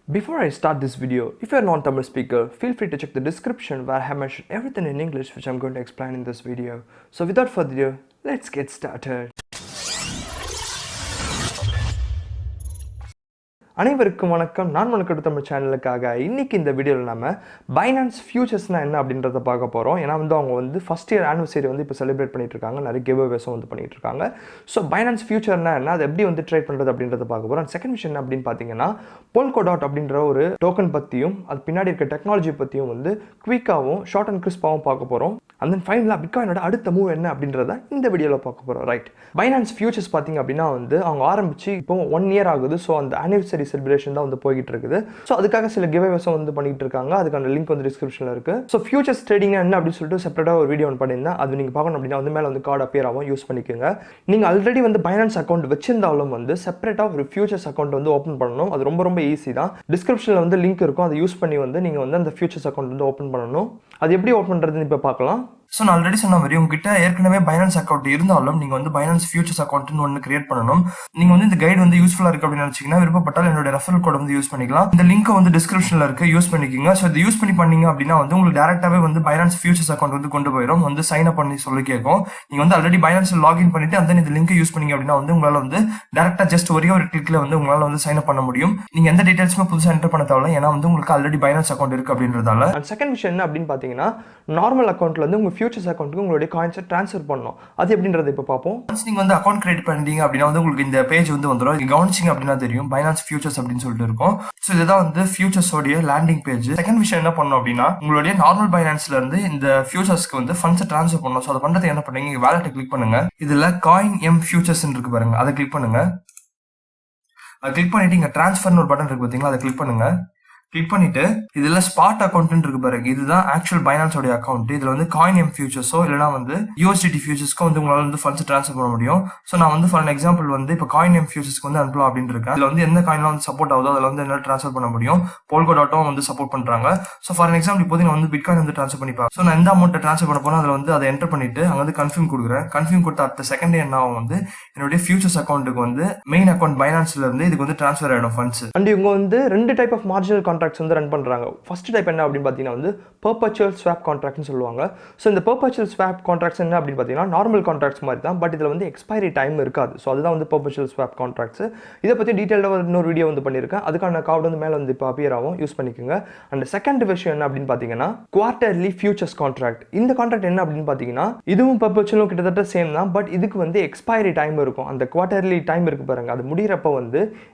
Before I start this video, if you are a non-Tamil speaker, feel free to check the description where I have mentioned everything in English which I'm going to explain in this video. So without further ado, let's get started. அனைவருக்கும் வணக்கம். நான் CryptoTamil சேனலுக்காக இன்னைக்கு இந்த வீடியோவில் நம்ம finance ஃபியூச்சர்ஸ்னா என்ன அப்படின்றத பார்க்க போகிறோம். ஏன்னா அவங்க ஃபர்ஸ்ட் இயர் ஆனிவர்சரி இப்போ செலிப்ரேட் பண்ணிட்டு இருக்காங்க. நிறைய கிவ்அவேஸும் பண்ணிட்டு இருக்காங்க. ஸோ பைனான்ஸ் ஃபியூச்சர்னா என்ன, அதை எப்படி ட்ரேட் பண்ணுறது அப்படின்றத பார்க்க போகிறோம். செகண்ட் விஷயம் என்ன அப்படின்னு பார்த்தீங்கன்னா, Polkadot அப்படின்ற ஒரு டோக்கன் பற்றியும் அது பின்னாடி இருக்க டெக்னாலஜி பற்றியும் குவிக்காகவும் ஷார்ட் அண்ட் கிறிஸ்பாகவும் பார்க்க போகிறோம். அண்ட் தென் ஃபைனலாக பிட்காயினோட அடுத்த மூவ் என்ன அப்படின்றத இந்த வீடியோவில் பார்க்க போகிறோம். ரைட், பைனான்ஸ் ஃபியூச்சர்ஸ் பார்த்தீங்க அப்படின்னா அவங்க ஆரம்பிச்சு இப்போ 1 இயர் ஆகுது. ஸோ அந்த ஆனிவர்சரி செலிப்ரேஷன் தான் போய்கிட்டு இருக்குது. ஸோ அதுக்காக சில கிவ்அவேஸும் பண்ணிட்டு இருக்காங்க. அதுக்கான லிங்க் டிஸ்கிரிப்ஷனில் இருக்கு. ஸோ ஃபியூச்சர்ஸ் ட்ரேடிங் என்ன அப்படின்னு சொல்லிட்டு செப்பரேட்டாக ஒரு வீடியோ பண்ணியிருந்தேன். அது நீங்கள் பார்க்கணும் அப்படின்னா மேலே கார்டு அப்பியர் ஆகும், யூஸ் பண்ணிக்கோங்க. நீங்கள் ஆல்ரெடி பைனான்ஸ் அக்கௌண்ட் வச்சிருந்தாலும் செப்பரேட்டாக ஒரு ஃபியூச்சர்ஸ் அக்கௌண்ட் ஓப்பன் பண்ணணும். அது ரொம்ப ரொம்ப ஈஸி தான். டிஸ்கிரிப்ஷனில் லிங்க் இருக்கும். அதை யூஸ் பண்ணி நீங்கள் அந்த ஃபியூச்சர்ஸ் அக்கௌண்ட் ஓப்பன் பண்ணணும். அது எப்படி ஓப்பன் பண்ணுறதுன்னு இப்போ பார்க்கலாம். ஸோ நான் ஆல்ரெடி சொன்ன மாதிரி உங்ககிட்ட ஏற்கனவே பைனான்ஸ் அக்கௌண்ட் இருந்தாலும் நீங்கள் பைனான்ஸ் ஃபியூச்சர்ஸ் அக்கௌண்ட்னு ஒன்று கிரியேட் பண்ணணும். நீங்கள் இந்த கைடு யூஸ்ஃபுல்லாக இருக்கு அப்படின்னு நினச்சிங்கன்னா விருப்பப்பட்டால் என்னோட ரெஃபரல் கோட் யூஸ் பண்ணிக்கலாம். இந்த லிங்க் டிஸ்கிரிப்ஷனில் இருக்கு, யூஸ் பண்ணிக்கோங்க. ஸோ இது யூஸ் பண்ணீங்க அப்படின்னா உங்களுக்கு டேரக்டாகவே பைனான்ஸ் ஃபியூச்சர்ஸ் அக்கௌண்ட் கொண்டு போயிடும். சைன் அப் பண்ணி சொல்லி கேட்கும். நீங்கள் ஆல்ரெடி பைனான்ஸில் லாகின் பண்ணிட்டு அந்த இந்த லிங்க் யூஸ் பண்ணீங்க அப்படின்னா உங்களால் டேரக்டாக ஜஸ்ட் ஒரே ஒரு கிளிக்ல உங்களால் சைன் அப் பண்ண முடியும். நீங்கள் எந்த டீடைல்ஸுமே புதுசாக என்டர் பண்ண தேவை. ஏன்னா உங்களுக்கு ஆல்ரெடி பைனான்ஸ் அக்கௌண்ட் இருக்கு அப்படின்றதால. செகண்ட் விஷயம் என்ன அப்படின்னு பார்த்தீங்கன்னா, நார்மல் அக்கௌண்ட்ல உங்க ஃபியூச்சர்ஸ் அக்கௌண்ட்டுக்கு உங்களுடைய காயின்ஸை ட்ரான்ஸ்ஃபர் பண்ணணும். அது எப்படின்றத இப்போ பார்ப்போம். நீங்க அக்கௌண்ட் கிரியேட் பண்ணிட்டீங்க அப்படின்னா உங்களுக்கு இந்த பேஜ் வந்துடும். கவனிச்சிங்க அப்படின்னா தெரியும், பைனான்ஸ் ஃபியூச்சர்ஸ் அப்படின்னு சொல்லிட்டு இருக்கும். ஸோ இதுதான் ஃபியூச்சர்ஸோடைய லேண்டிங் பேஜ். செகண்ட் விஷயம் என்ன பண்ணணும் அப்படின்னா, உங்களுடைய நார்மல் பைனான்ஸ்ல இருந்து இந்த ஃபியூச்சர்ஸ்க்கு ஃபண்ட்ஸை ட்ரான்ஸ்ஃபர் பண்ணணும். ஸோ அதை பண்றது என்ன பண்ணுங்க, வேலெட்டை கிளிக் பண்ணுங்க. இதுல காயின் எம் ஃபியூச்சர்ஸ் இருக்கு பாருங்க, அதை கிளிக் பண்ணுங்க. அதை கிளிக் பண்ணிட்டு இங்க டிரான்ஸ்ஃபர்னு ஒரு பட்டன் இருக்கு பாத்தீங்களா, அதை கிளிக் பண்ணுங்க. கிளிக் பண்ணிட்டு இதுல ஸ்பாட் அக்கௌண்ட் இருக்கு பாருங்க, இதுதான் ஆக்சுவல் பைனான்ஸோட அக்கௌண்ட். இதுல காயின் எம் ஃபியூச்சர்ஸோ இல்லைனா யூஎஸ்டிடி ஃபியூச்சர்ஸ்க்கோ உங்களால ஃபண்ட்ஸ் ட்ரான்ஸ்ஃபர் பண்ண முடியும். ஸோ நான் ஃபார் எக்ஸாம்பிள் இப்போ காயின் எம் ஃபியூச்சர்ஸ்க்கு அனுப்பலாம் அப்படின்னு இருக்கேன். இதுல எந்த காயின்லாம் சப்போர்ட் ஆகுதோ அதில் என்னால் ட்ரான்ஸ்ஃபர் பண்ண முடியும். போல்கோடாட்டும் சப்போர்ட் பண்றாங்க. ஸோ ஃபார் எக்ஸாம்பிள் இப்போ நான் பிட்காயின் ட்ரான்ஸ்ஃபர் பண்ணிப்பேன். ஸோ நான் எந்த அமௌண்ட் ட்ரான்ஸ்ஃபர் பண்ண போனா அதில் அதை என்டர் பண்ணிட்டு அங்கே கன்ஃபார்ம் கொடுக்குறேன். கன்ஃபார்ம் கொடுத்த அடுத்த செகண்ட் என்ன ஆகும், என்னுடைய ஃபியூச்சர்ஸ் அக்கௌண்ட்டுக்கு மெயின் அக்கௌண்ட் பைனான்ஸ்ல இருந்து இதுக்கு ட்ரான்ஸ்ஃபர் ஆயிடும் ஃபண்ட்ஸ். அண்ட் இவங்க 2 type of marginal contracts run பண்றாங்க. ஃபர்ஸ்ட் டைப் என்ன அப்படின்னு பார்த்தீங்கன்னா perpetual swap contractனு சொல்லுவாங்க. ஸோ இந்த perpetual swap contracts என்ன அப்படின்னு பார்த்தீங்கன்னா நார்மல் கான்ட்ராக்ட்ஸ் மாதிரி தான், பட் இதில் எக்ஸ்பைரி டைம் இருக்காது. ஸோ அதுதான் perpetual swap contracts. இதை பற்றி டீட்டெயிலாக இன்னொரு வீடியோ பண்ணியிருக்கேன். அதுக்கான கார்டு மேலே இப்போ அப்பியர் ஆகும், யூஸ் பண்ணிக்கோங்க. அண்ட் செகண்ட் விஷயம் என்ன அப்படின்னு பார்த்தீங்கன்னா குவார்டர்லி ஃபியூச்சர்ஸ் கான்ட்ராக்ட். இந்த கான்ட்ராக்ட் என்ன அப்படின்னு பார்த்தீங்கன்னா இதுவும் perpetual கிட்டத்தட்ட சேம் தான், பட் இதுக்கு எக்ஸ்பைரி டைம் இருக்கும். அந்த குவார்டர்லி டைம் இருக்கு பாருங்க, அது முடிகிறப்ப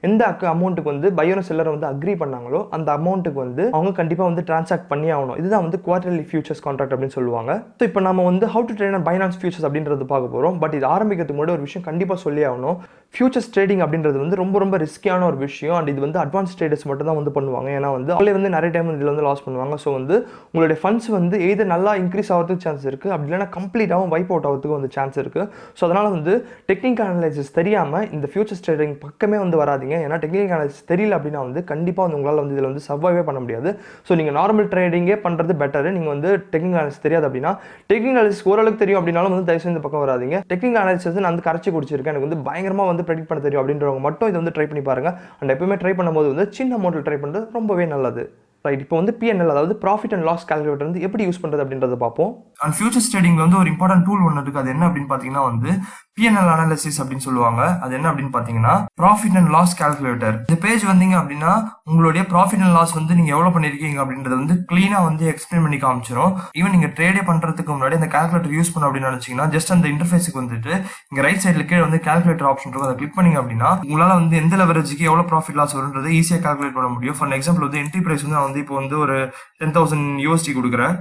எந்த அமௌண்ட்டுக்கு பையரும் செல்லரும் அக்ரி பண்ணாங்களோ அந்த அமௌண்ட்டுக்கு அவங்க கண்டிப்பா டிரான்சாக்ட் பண்ணி ஆகணும். இதுதான் குவார்டர்லி ஃபியூச்சர்ஸ் கான்ட்ராக்ட் அப்படின்னு சொல்லுவாங்க. ஸோ இப்போ நம்ம how to trade on Binance futures அப்படின்றது பார்க்க போறோம். பட் இது ஆரம்பிக்கிறதுக்கு முன்னாடி ஒரு விஷயம் கண்டிப்பா சொல்லி ஆகணும். ஃபியூச்சர்ஸ் ட்ரேடிங் அப்படின்றது ரொம்ப ரொம்ப ரிஸ்கியான ஒரு விஷயம். அண்ட் இது அட்வான்ஸ் ட்ரேடர்ஸ் மட்டும் தான் பண்ணுவாங்க. ஏன்னா அவங்களே நிறைய டைம் இதில் லாஸ் பண்ணுவாங்க. ஸோ உங்களுடைய ஃபண்ட்ஸ் எது நல்லா இன்க்ரீஸ் ஆகிறதுக்கு சான்ஸ் இருக்கு, அப்படி இல்லைனா கம்ப்ளீட்டாகவும் வைப் அவுட் ஆகிறதுக்கு சான்ஸ் இருக்கு. ஸோ அதனால டெக்னிக்கல் அனலைசிஸ் தெரியாம இந்த ஃபியூச்சர்ஸ் ட்ரேடிங் பக்கமே வராதீங்க. ஏன்னா டெக்னிக்கல் அனலைசிஸ் தெரியல அப்படின்னா கண்டிப்பா உங்களால் இதில் சர்வைவே பண்ண முடியாது. ஸோ நீங்கள் நார்மல் ட்ரேடிங்கே பண்ணுறது பெட்டர். நீங்கள் டெக்னிக்கல் அனாலிசிஸ் தெரியாது அப்படின்னா, டெக்னிக்கல் அனாலிசிஸ் ஓரளவுக்கு தெரியும் அப்படின்னாலும் தயவு செஞ்சு இந்த பக்கம் வராதீங்க. டெக்னிக்கல் அனாலிசிஸ் நான் கரைச்சி குடிச்சிருக்கேன், எனக்கு பயங்கரமாக ப்ரெடிக்ட் பண்ண தெரியும் அப்படின்றவங்க மட்டும் இதை ட்ரை பண்ணி பாருங்க. அண்ட் எப்பவுமே ட்ரை பண்ணும்போது சின்ன அமௌண்ட்டில் ட்ரை பண்ணுறது ரொம்பவே நல்லது. ரைட், இப்போ PNL அதாவது ப்ராஃபிட் அண்ட் லாஸ் கால்குலேட்டர் எப்படி யூஸ் பண்ணுறது அப்படின்றத பார்ப்போம். அண்ட் ஃபியூச்சர்ஸ் ட்ரேடிங்ல ஒரு இம்பார்ட்டன்ட் டூல் ஒன்று இருக்கு. அது என்ன அப்படின்னு பார்த்தீங்கன்னா PNL அனாலிசிஸ் அப்படின்னு சொல்லுவாங்க. அது என்ன அப்படின்னு பார்த்தீங்கன்னா ப்ராஃபிட் அண்ட் லாஸ் கால்குலேட்டர். இந்த பேஜ் வந்தீங்க அப்படின்னா உங்களுடைய ப்ராஃபிட் அண்ட் லாஸ் நீங்க எவ்வளவு பண்ணிருக்கீங்க அப்படின்றது கிளீனா எக்ஸ்பிளைன் பண்ணி காமிச்சிடும். ஈவன் நீங்க ட்ரேடே பண்றதுக்கு முன்னாடி அந்த கால்குலேட்டர் யூஸ் பண்ண அப்படின்னு நினைச்சீங்கன்னா ஜஸ்ட் அந்த இன்டர்ஃபேஸுக்கு இங்க ரைட் சைட்ல கீழே கால்குலேட்டர் ஆப்ஷன் இருக்கும். அதை கிளிக் பண்ணீங்க அப்படின்னா உங்களால எந்த லெவரேஜுக்கு எவ்வளவு ப்ராஃபிட் லாஸ் வரும்ன்றது ஈஸியா கால்குலேட் பண்ண முடியும். ஃபார் எக்ஸாம்பிள் என்ட்ரி பிரைஸ் நான் இப்போ ஒரு 10,000 USD கொடுக்குறேன்.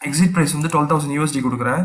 எக்ஸிட் பிரைஸ் 12,000 USD கொடுக்குறேன்.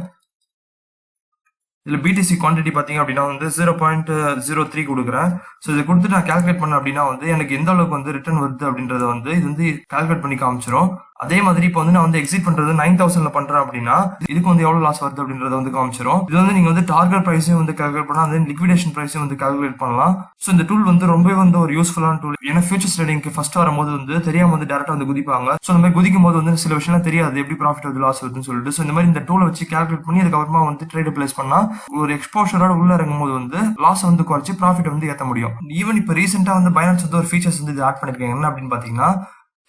இதுல BTC குவான்டிட்டி பாத்தீங்க அப்படின்னா 0.03 கொடுக்குறேன். ஸோ இதை கொடுத்து நான் கால்குலேட் பண்ண அப்படின்னா எனக்கு எந்த அளவுக்கு ரிட்டர்ன் வருது அப்படின்றத இது கால்குலேட் பண்ணி காமிச்சிடும். அதே மாதிரி இப்போ வந்து நான் வந்து எக்ஸிட் பண்றது 9000ல பண்றேன் அப்படின்னா இதுக்கு வந்து எவ்வளவு லாஸ் வருது அப்படின்றத வந்து காமிச்சிரும். இது வந்து நீங்க வந்து டார்கெட் பிரைஸையும் வந்து கால்குலேட் பண்ணலாம், அதே லிக்விடேஷன் பிரைஸையும் வந்து கால்குலேட் பண்ணலாம். ஸோ இந்த டூல் வந்து ரொம்பவே வந்து ஒரு யூஸ்ஃபுல்லான டூல். ஏன்னா ஃபியூச்சர்ஸ் ட்ரேடிங்க்கு ஃபர்ஸ்ட் வரும்போது வந்து தெரியாம வந்து டேரக்டா வந்து குதிப்பாங்க. ஸோ இந்த மாதிரி குதிக்கும் போது வந்து சில விஷயம் தெரியாது, எப்படி ப்ராஃபிட் வருது லாஸ் வருதுன்னு சொல்லிட்டு. ஸோ இந்த மாதிரி இந்த டூலை வச்சு கால்குலேட் பண்ணி அதுக்கப்புறமா வந்து ட்ரேட் பிளேஸ் பண்ணா ஒரு எக்ஸ்போஷரோட உள்ள இறங்கும் போது வந்து லாஸ் வந்து குறைச்சி ப்ராஃபிட் வந்து ஏற்ற முடியும். ஈவன் இப்போ ரீசெண்டா வந்து பைனான்ஸ் வந்து ஒரு ஃபீச்சர்ஸ் வந்து இது ஆட் பண்ணிருக்காங்க. என்ன அப்படின்னு பாத்தீங்கன்னா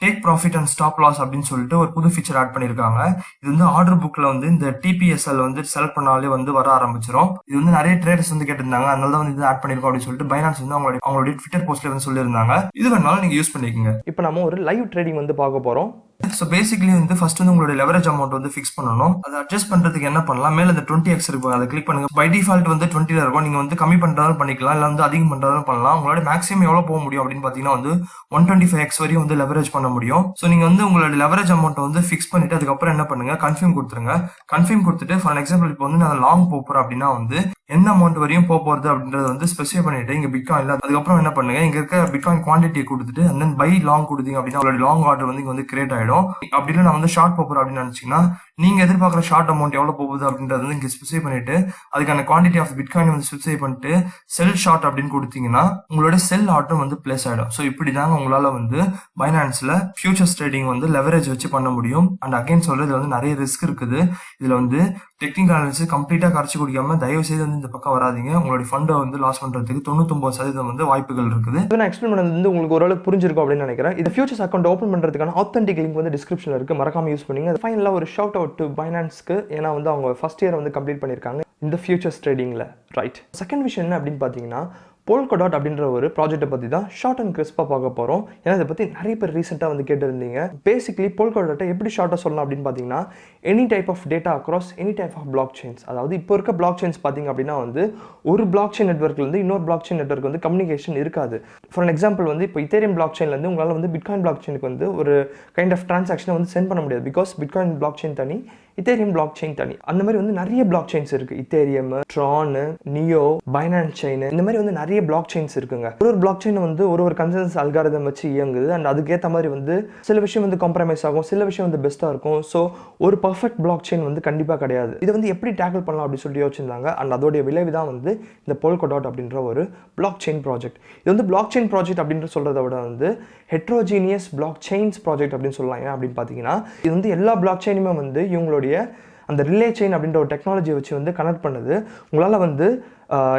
take profit and stop loss அப்படின்னு சொல்லிட்டு ஒரு புது ஃபீச்சர் ஆட் பண்ணிருக்காங்க. இது வந்து ஆர்டர் புக்ல வந்து இந்த டிபிஎஸ்எல் வந்து செலக்ட் பண்ணாலே வந்து வர ஆரம்பிச்சிடும். இது வந்து நிறைய ட்ரேடர்ஸ் வந்து கேட்டிருந்தாங்க, அதனால தான் வந்து இது ஆட் பண்ணிருக்கோம் அப்படின்னு சொல்லிட்டு பைனான்ஸ் வந்து அவங்களுடைய ட்விட்டர் போஸ்ட்ல வந்து சொல்லியிருந்தாங்க. இது வேணாலும் நீங்க யூஸ் பண்ணிக்கோங்க. இப்போ நம்ம ஒரு லைவ் ட்ரேடிங் வந்து பார்க்க போறோம். ஸோ பேசிக்கலி வந்து ஃபர்ஸ்ட் வந்து உங்களுடைய லெவரேஜ் அமௌண்ட் வந்து ஃபிக்ஸ் பண்ணணும். அதை அட்ஜஸ்ட் பண்றதுக்கு என்ன பண்ணலாம், மேல இந்த 20x இருக்கும், அதை கிளிக் பண்ணுங்க. பை டிஃபால்ட் வந்து 20 இருக்கும். நீங்க வந்து கம்மி பண்றதாலும் பண்ணிக்கலாம், இல்ல வந்து அதிகம் பண்றதாலும் பண்ணலாம். உங்களோட மேக்ஸிமம் எவ்வளவு போக முடியும் அப்படின்னு பாத்தீங்கன்னா வந்து 125x வரையும் வந்து லெவரேஜ் பண்ண முடியும். ஸோ நீங்க வந்து உங்களோட லெவரேஜ் அமௌண்ட் வந்து ஃபிக்ஸ் பண்ணிட்டு அதுக்கப்புறம் என்ன பண்ணுங்க, கன்ஃபார்ம் கொடுத்துருங்க. கன்ஃபார்ம் கொடுத்துட்டு ஃபார் எக்ஸாம்பிள் இப்போ வந்து நான் லாங் போறேன் அப்படின்னா வந்து என்ன அமௌண்ட் வரையும் போறது அப்படின்றத வந்து ஸ்பெசிஃபை பண்ணிட்டு இங்க பிட்காயின்ல அதுக்கப்புறம் என்ன பண்ணுங்க, இங்க இருக்க பிட்காயின் குவான்டிட்டியை கொடுத்துட்டு அண்ட் தென் பை லாங் கொடுத்தீங்க அப்படின்னா உங்களோட லாங் ஆர்டர் வந்து இங்க வந்து கிரியேட் ஆயிடும். அப்படின்னு நான் வந்து ஷார்ட் போறேன் அப்படின்னு நினைச்சீங்கன்னா நீங்க எதிர்பார்க்குற ஷார்ட் அமௌண்ட் எவ்வளவு போகுது அப்படின்றது வந்து இங்க ஸ்பெசிஃபை பண்ணிட்டு அதுக்கான குவான்டிட்டி ஆஃப் பிட்காயின் வந்து ஸ்பெசிஃபை பண்ணிட்டு செல் ஷார்ட் அப்படின்னு கொடுத்தீங்கன்னா உங்களோட செல் ஆர்டர் வந்து பிளேஸ் ஆயிடும். ஸோ இப்படி தாங்க உங்களால வந்து பைனான்ஸ்ல ஃபியூச்சர்ஸ் ட்ரேடிங் வந்து லெவரேஜ் வச்சு பண்ண முடியும். அண்ட் அகைன் சொல்றது வந்து நிறைய ரிஸ்க் இருக்குது. இதுல வந்து டெக்னிக்கல் அனாலிசிஸ் கம்ப்ளீட்டா கரைச்சி குடிக்காம தயவு செய்து வந்து இந்த பக்கம் வராதீங்க. உங்களுடைய ஃபண்டை வந்து லாஸ் பண்றதுக்கு 99% வந்து வாய்ப்புகள் இருக்குது. நான் எக்ஸ்பிளைன் பண்ணது வந்து உங்களுக்கு ஓரளவுக்கு புரிஞ்சிருக்கும் அப்படின்னு நினைக்கிறேன். இந்த ஃபியூச்சர்ஸ் அக்கௌண்ட் ஓப்பன் பண்றதுக்கான ஆத்தென்டிக் லிங்க் வந்து டிஸ்கிரிப்ஷன்ல இருக்கு, மறக்காம யூஸ் பண்ணுங்க. ஃபைனலாக ஒரு ஷவுட் அவுட் டு பைனான்ஸ்க்கு, ஏன்னா வந்து அவங்க ஃபர்ஸ்ட் இயர் வந்து கம்ப்ளீட் பண்ணியிருக்காங்க இந்த ஃபியூச்சர்ஸ் ட்ரேடிங்ல. ரைட், செகண்ட் விஷயம் என்ன அப்படின்னு பார்த்தீங்கன்னா Polkadot அப்படின்ற ஒரு ப்ராஜெக்ட்டை பற்றி தான் ஷார்ட் அண்ட் கிறிஸ்பாக பார்க்க போகிறோம். ஏன்னா இதை பற்றி நிறைய பேர் ரீசெண்டாக வந்து கேட்டிருந்தீங்க. பேசிக்லி Polkadot எப்படி ஷார்ட்டாக சொல்லலாம் அப்படின்னு பார்த்தீங்கன்னா any type of data across any type of blockchains. அதாவது இப்போ இருக்க பிளாக் செயின்ஸ் பார்த்தீங்க அப்படின்னா வந்து ஒரு பிளாக் செயின் நெட்வொர்க்லேருந்து இன்னொரு பிளாக் செயின் நெட்வொர்க் வந்து கம்யூனிகேஷன் இருக்காது. ஃபார் அன் எக்ஸாம்பிள் வந்து இப்போ இத்தேரியம் பிளாக் செயின்லேருந்து உங்களால் வந்து பிட்காயின் பிளாக் செயினுக்கு வந்து ஒரு கைண்ட் ஆஃப் ட்ரான்சாக்ஷனை வந்து சென்ட் பண்ண முடியாது. பிகாஸ் பிட்காயின் பிளாக் செயின் தனி, இத்தேரியம் பிளாக் செயின் தனி. அந்த மாதிரி வந்து நிறைய பிளாக் செயின்ஸ் இருக்கு. Ethereum, Tron, Neo, Binance chain, இந்த மாதிரி வந்து நிறைய பிளாக் செயின்ஸ் இருக்குங்க. ஒரு பிளாக் செயின் வந்து ஒரு கன்சென்சஸ் அல்காரிதம் வச்சு இயங்குது. அண்ட் அதுக்கேற்ற மாதிரி வந்து சில விஷயம் வந்து காம்ப்ரமைஸ் ஆகும், சில விஷயம் வந்து பெஸ்ட்டாக இருக்கும். ஸோ ஒரு பர்ஃபெக்ட் பிளாக் செயின் வந்து கண்டிப்பாக கிடையாது. இது வந்து எப்படி டேக்கிள் பண்ணலாம் அப்படின்னு சொல்லி யோசிச்சிருந்தாங்க. அண்ட் அதோடைய விளைவு தான் வந்து இந்த Polkadot அப்படின்ற ஒரு பிளாக் செயின் ப்ராஜெக்ட். இது வந்து பிளாக் செயின் ப்ராஜெக்ட் அப்படின்னு சொல்றதை விட வந்து ஹெட்ரோஜீனியஸ் பிளாக் செயின்ஸ் ப்ராஜெக்ட் அப்படின்னு சொல்லலாம். ஏன் அப்படின்னு பார்த்தீங்கன்னா இது வந்து எல்லா பிளாக் செயினுமே வந்து இவங்களுடைய அந்த ரிலே செயின் அப்படின்ற ஒரு டெக்னாலஜியை வச்சு வந்து கனெக்ட் பண்ணுது. உங்களால் வந்து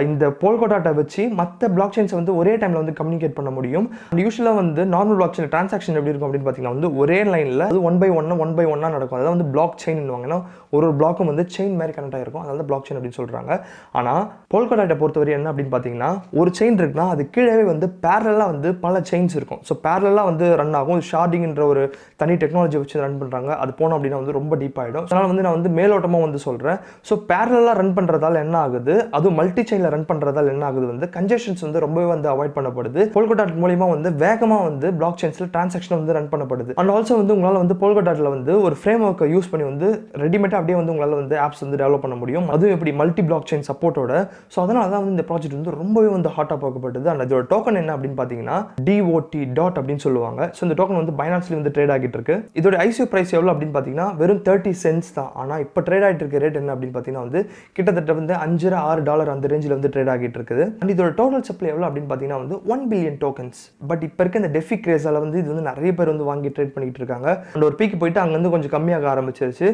இந்த Polkadot வச்சு மற்ற பிளாக் செயின்ஸை வந்து ஒரே டைமில் வந்து கம்யூனிகேட் பண்ண முடியும். யூஸ்வலாக வந்து நார்மல் பிளாக் செயின் ட்ரான்சாக்ஷன் எப்படி இருக்கும் அப்படின்னு பார்த்தீங்கன்னா வந்து ஒரே லைனில் அது ஒன் பை ஒன்னாக நடக்கும். அதாவது வந்து பிளாக் செயின்னுவாங்க. ஏன்னா ஒரு பிளாக்கும் வந்து செயின் மாதிரி கனெக்ட் ஆகிருக்கும், அதனால பிளாக் செயின் அப்படின்னு சொல்கிறாங்க. ஆனால் Polkadot பொறுத்தவரை என்ன அப்படின்னு பார்த்தீங்கன்னா ஒரு செயின் இருக்குன்னா அது கீழே வந்து பேரலாக வந்து பல செயின்ஸ் இருக்கும். ஸோ பேரலாக வந்து ரன் ஆகும். ஷார்டிங்ன்ற ஒரு தனி டெக்னாலஜி வச்சு ரன் பண்ணுறாங்க. அது போனோம் அப்படின்னா வந்து ரொம்ப டீப் ஆகிடும். அதனால் வந்து நான் வந்து மேலோட்டமாக வந்து சொல்கிறேன். ஸோ பேரலாக ரன் பண்ணுறதால என்ன ஆகுது, அது மல்டி செயின்ல ரன் பண்றதால என்ன ஆகுது வந்து கன்ஜெஷன்ஸ் வந்து ரொம்பவே வந்து அவாய்ட் பண்ணப்படுது. Polkadot மூலமா வந்து வேகமா வந்து பிளாக் செயின்ஸ்ல டிரான்சாக்ஷன் வந்து ரன் பண்ணப்படுது. அண்ட் ஆல்சோ வந்து உங்களால வந்து Polkadotல வந்து ஒரு ஃப்ரேம் ஒர்க்கை யூஸ் பண்ணி வந்து ரெடிமேட்டா அப்படியே வந்து உங்களால வந்து ஆப்ஸ் வந்து டெவலப் பண்ண முடியும். அதுவும் எப்படி மல்டி பிளாக் செயின் சப்போர்ட்டோட. ஸோ அதனால தான் வந்து இந்த ப்ராஜெக்ட் வந்து ரொம்பவே வந்து ஹாட்டா பார்க்கப்பட்டது. அண்ட் அதோட டோக்கன் என்ன அப்படின்னு பார்த்தீங்கன்னா DOT அப்படின்னு சொல்லுவாங்க. ஸோ இந்த டோக்கன் வந்து பைனான்ஸ்ல வந்து ட்ரேட் ஆகிட்டு இருக்கு. இதோட ஐசிஓ பிரைஸ் எவ்வளவு அப்படின்னு பார்த்தீங்கன்னா வெறும் 30 சென்ட்ஸ் தான். ஆனா இப்போ ட்ரேட் ஆகிட்டு இருக்க ரேட் என்ன அப்படின்னு பார்த்தீங்கன்னா வந்து கிட்டத்தட்ட வந்து $5-6 அந்த ரேஞ்சில் வந்து ட்ரேட் ஆகிட்டு இருக்குது. அண்ட் இதோட டோட்டல் சப்ளை எவ்வளோ அப்படின்னு பார்த்தீங்கன்னா வந்து 1 பில்லியன் டோக்கன்ஸ். பட் இப்போ இருக்க இந்த டெஃபி கிரேஸால வந்து இது வந்து நிறைய பேர் வந்து வாங்கி ட்ரேட் பண்ணிட்டு இருக்காங்க. அண்ட் ஒரு பீக்கு போயிட்டு அங்கேருந்து கொஞ்சம் கம்மியாக ஆரம்பிச்சிருச்சு.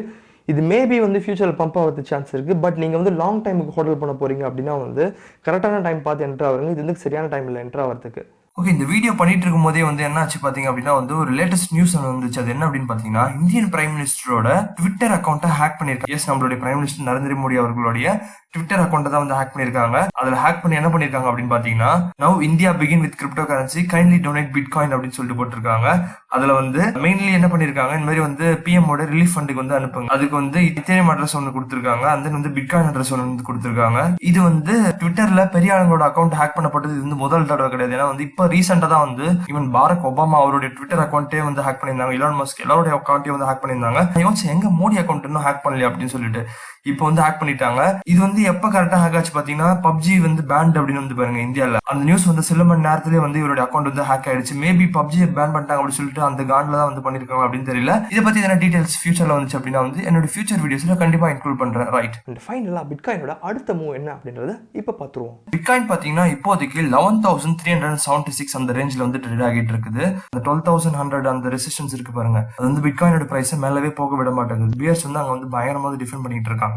இது மேபி வந்து ஃபியூச்சரில் பம்ப் ஆகிறது சான்ஸ் இருக்குது. பட் நீங்கள் வந்து லாங் டைமுக்கு ஹோல்ட் பண்ண போகிறீங்க அப்படின்னா வந்து கரெக்டான டைம் பார்த்து என்ட்ரு ஆகுங்க. இது வந்து சரியான டைம் இல்லை என்ட்ரு ஆகிறதுக்கு. ஓகே, இந்த வீடியோ பண்ணிட்டு இருக்கும் போதே வந்து என்ன ஆச்சு பாத்தீங்க அப்படின்னா வந்து ஒரு லேட்டஸ்ட் நியூஸ் வந்துச்சு. அது என்ன அப்படின்னு பாத்தீங்கன்னா இந்தியன் பிரைம் மினிஸ்டரோட ட்விட்டர் அக்கௌண்ட்டை ஹேக் பண்ணிருக்காங்க. எஸ், நம்மளுடைய பிரைம் மினிஸ்டர் நரேந்திர மோடி அவர்களுடைய ட்விட்டர் அக்கௌண்ட்டை தான் வந்து ஹேக் பண்ணிருக்காங்க. அதுல ஹேக் பண்ணி என்ன பண்ணிருக்காங்க அப்படின்னு பாத்தீங்கன்னா now India begin with crypto currency kindly donate bitcoin அப்படின்னு சொல்லிட்டு போட்டிருக்காங்க. அதுல வந்து மெயின்லி என்ன பண்ணிருக்காங்க, இந்த மாதிரி வந்து பிஎம் ஓட ரிலீஃப் ஃபண்டுக்கு வந்து அனுப்புங்க. அதுக்கு வந்து இத்தேரியம் அட்ரஸ் ஒன்று கொடுத்திருக்காங்க. அந்த வந்து பிட்காயின் அட்ரஸ் ஒன்று கொடுத்திருக்காங்க. இது வந்து ட்விட்டர்ல பெரிய ஆளுங்களோட அக்கௌண்ட் ஹேக் பண்ணப்பட்டது இது வந்து முதல் தடவை கிடையாது. ஏன்னா வந்து இப்ப ரீசெண்டா தான் வந்து ஈவன் பாரக் ஒபாமா அவருடைய ட்விட்டர் அக்கௌண்ட்டே வந்து ஹேக் பண்ணியிருந்தாங்க, இலான் மஸ்க் எல்லாருடைய அக்கௌண்ட்டையும் வந்து ஹேக் பண்ணியிருந்தாங்க. யோசிச்சு எங்க மோடி அக்கௌண்ட் இன்னும் ஹேக் பண்ணல அப்படின்னு சொல்லிட்டு இப்போ வந்து ஹேக் பண்ணிட்டாங்க. இது வந்து எப்ப கரெக்டா ஹேக் ஆச்சு பாத்தீங்கன்னா பப்ஜி வந்து பேண்ட் அப்படின்னு வந்து பாருங்க இந்தியால அந்த நியூஸ் வந்து சில மணி நேரத்திலேயே வந்து இவருடைய அக்கௌண்ட் வந்து ஹேக் ஆயிடுச்சு. மேபி பப்ஜியை பேன் பண்ணிட்டாங்க அப்படின்னு சொல்லிட்டு அந்த காண்ட்ல தான் வந்து பண்ணிருக்காங்க அப்படின்னு தெரியல. இதை பத்தி என்ன டீடைல்ஸ் ஃபியூச்சர்ல வந்துச்சு அப்படின்னா வந்து என்னோட ஃபியூச்சர் வீடியோஸ்ல கண்டிப்பா இன்க்ளூட் பண்றேன். ரைட். அண்ட் ஃபைனலா பிட்காயினோட அடுத்த மூவ் என்ன அப்படின்றத இப்ப பாத்துருவோம். பிட்காயின் பாத்தீங்கன்னா இப்போதைக்கு 11,376 அந்த ரேஞ்சில் வந்து ட்ரேட் ஆகிட்டு இருக்குது. அந்த 12,100 அந்த ரெசிஸ்டன்ஸ் இருக்கு பாருங்க, அது வந்து பிட்காயினோட பிரைஸ் மேலவே போக விட மாட்டேங்குது. பியர்ஸ் வந்து அங்க வந்து பயங்கரமா டிஃபெண்ட் பண்ணிட்டு இருக்காங்க.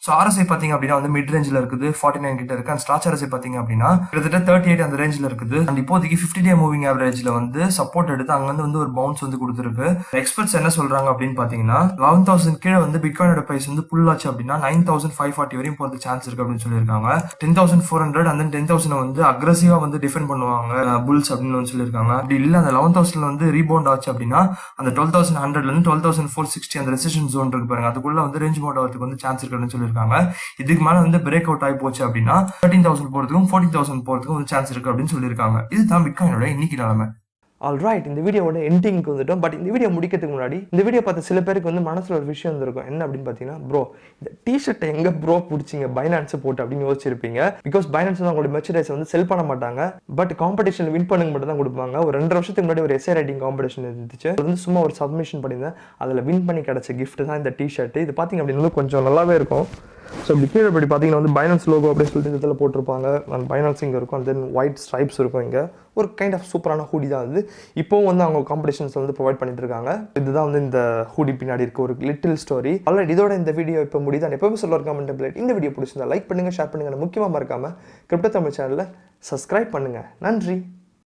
ஸோ ஆர்எஸ்ஐ பார்த்தீங்க அப்படின்னா வந்து மிட் ரேஞ்சில் இருக்குது, 49 கிட்ட இருக்கு. அண்ட் ஸ்டாச் ஆர்எஸ்ஐ பார்த்தீங்க அப்படின்னா கிட்டத்தட்ட 38 அந்த ரேஞ்சில் இருக்குது. அண்ட் இப்போதைக்கு 50-day மூவிங் ஆவரேஜ்ல வந்து சப்போர்ட் எடுத்து அங்கிருந்து வந்து ஒரு பவுன்ஸ் வந்து கொடுத்துருக்கு. எக்ஸ்பர்ட்ஸ் என்ன சொல்றாங்க அப்படின்னு பாத்தீங்கன்னா 11,000 கீழே வந்து பிட்காயினோட பிரைஸ் வந்து புல் ஆச்சு அப்படின்னா 9,540 வரையும் போறது சான்ஸ் இருக்கு அப்படின்னு சொல்லியிருக்காங்க. 10,400 and then 10,000 வந்து அக்ரெசிவா வந்து டிஃபெண்ட் பண்ணுவாங்க புல்ஸ் அப்படின்னு வந்து சொல்லியிருக்காங்க. அப்படி இல்ல அந்த 11,000 வந்து ரீபவுண்ட் ஆச்சு அப்படின்னா அந்த 12,100ல இருந்து 12,460 அந்த ரெசிஸ்டன்ஸ் ஜோன் இருக்கு பாருங்க, அதுக்குள்ள வந்து ரேஞ்ச் மோட் ஆகிறதுக்கு வந்து சான்ஸ் இருக்கு அப்படின்னு சொல்லியிருக்காங்க. இதுக்கு மேல வந்து பிரேக் அவுட் ஆகி போச்சு அப்படின்னா 13,000 போறதுக்கும் 14,000 போறதுக்கும் வந்து சான்ஸ் இருக்கு அப்படின்னு சொல்லியிருக்காங்க. இதுதான் பிட்காயினோட இன்னைக்கு நிலைமை. ஆல்ரைட், இந்த வீடியோவோட எண்டிங்க்கு வந்துட்டோம். பட் இந்த வீடியோ முடிக்கிறதுக்கு முன்னாடி இந்த வீடியோ பார்த்த சில பேருக்கு வந்து மனசில் ஒரு விஷயம் இருந்திருக்கும். என்ன அப்படின்னு பார்த்தீங்கன்னா, ப்ரோ இந்த டிஷர்ட்டை எங்கே ப்ரோ பிடிச்சிங்க பைனான்ஸை போட்டு அப்படின்னு யோசிச்சிருப்பீங்க. பிகாஸ் பைனான்ஸ் வந்து அவங்களோட மெர்ச்சரைஸை வந்து செல் பண்ண மாட்டாங்க, பட் காம்படிஷன் வின் பண்ணுங்க மட்டும் தான் கொடுப்பாங்க. ஒரு 2 வருஷத்துக்கு முன்னாடி ஒரு எஸ்ஏ ரைட்டிங் காம்படிஷன் இருந்துச்சு, அது வந்து சும்மா ஒரு சப்மிஷன் பண்ணியிருந்தேன், அதில் வின் பண்ணி கிடச்ச கிஃப்ட் தான் இந்த டிஷர்ட். இது பார்த்தீங்க அப்படின்னு கொஞ்சம் நல்லாவே இருக்கும். ஸோ இப்படி கீழே இப்படி பார்த்தீங்கன்னா வந்து பைனான்ஸ் லோகோ அப்படின்னு சொல்லிட்டு இந்த இதில் போட்டிருப்பாங்க. அண்ட் பைனான்ஸ் இங்கே இருக்கும், அண்ட் தென் ஒயிட் ஸ்ட்ரைப்ஸ் இருக்கும். இங்கே ஒரு கைண்ட் ஆஃப் சூப்பரான ஹூடி தான் அது. இப்போவும் வந்து அவங்க காம்படிஷன்ஸ் வந்து ப்ரொவைட் பண்ணிட்டு இருக்காங்க. இதுதான் வந்து இந்த ஹூடி பின்னாடி இருக்க ஒரு லிட்டில் ஸ்டோரி. ஆல்ரெடி இதோட இந்த வீடியோ இப்போ முடியுது. எப்பவுமே சொல்ல ஒரு கமெண்ட் பிளேட் இந்த வீடியோ பிடிச்சிருந்தா லைக் பண்ணுங்க, ஷேர் பண்ணுங்க, முக்கியமாக மறக்காம கிரிப்டோ தமிழ் சேனலில் சப்ஸ்கிரைப் பண்ணுங்க. நன்றி.